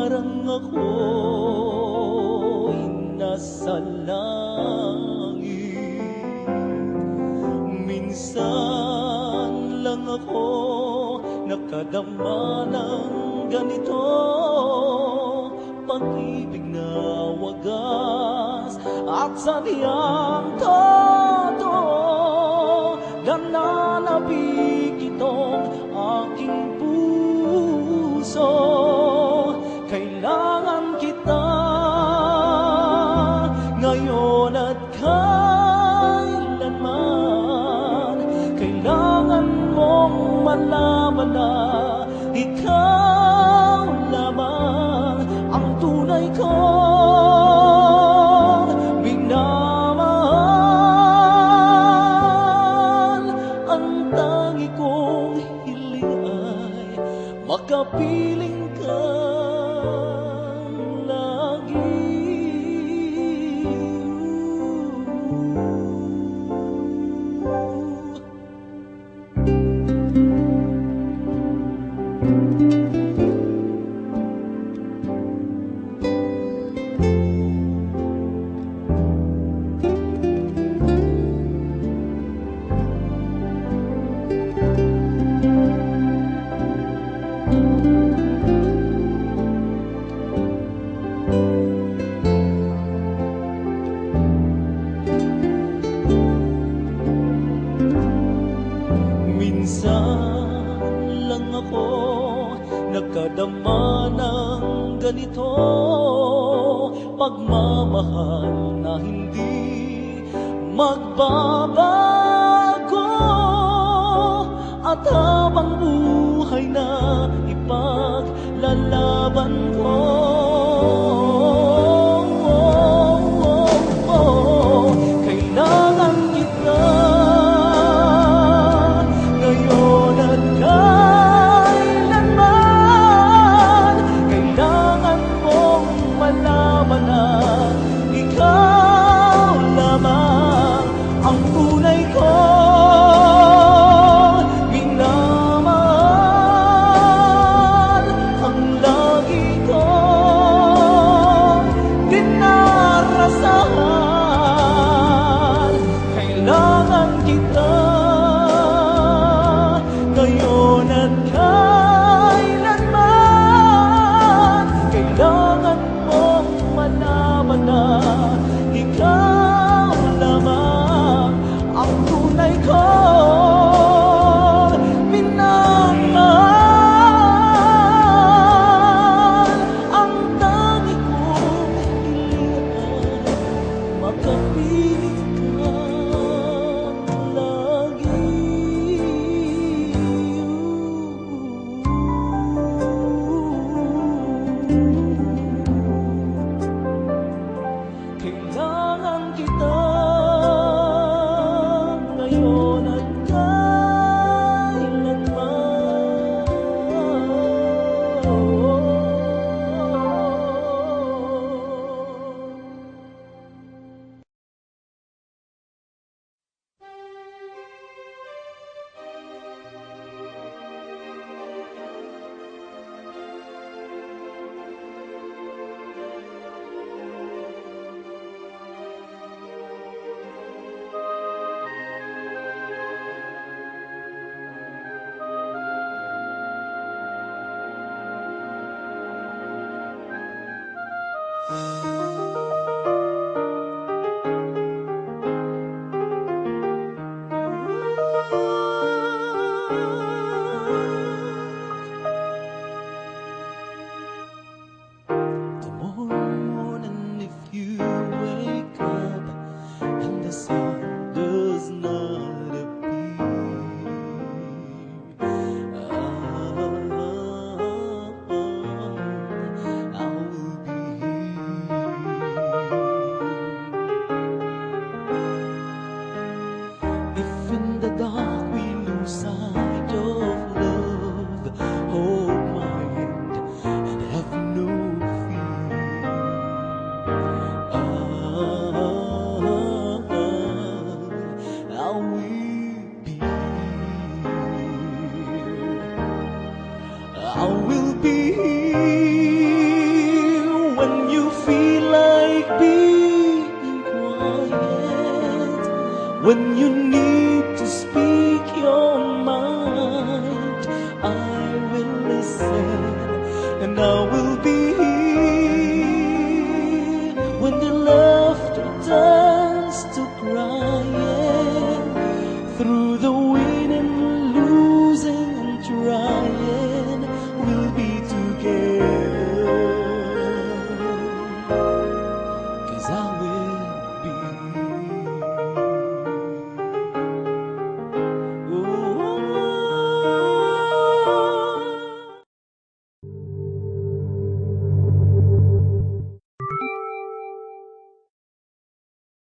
parang ako'y nasa langit. Minsan lang ako nakadama ng ganito, pag-ibig na wagas at sadyang totoo. Nananabik itong aking puso, kailangan kita ngayon at kailanman. Kailangan mong malaman na ikaw lamang ang tunay kong minamahal. Ang tangi kong hiling ay makapiling kang lagi. Minsan lang ako nakadama ng ganito, pagmamahal na hindi magbabago, at habang buhay na ipaglalaban ko. Kailangan kita ngayon at kailanman. Kailangan mong malaman na ikaw lamang ang tunay kong minamahal. Ang lagi kong dinarasahan. Kailangan kita ngayon at kailanman. Kailangan mong malaman na ikaw lamang ang tunay kong minamahal. Ang tangi kong hiling ay makapiling kang lagi. Kailangan kita ngayon at tomorrow morning, if you wake up and the sun does not appear, I will be here. If in the dark we lose sight of love, hold my hand and have no fear. I will be here. I will be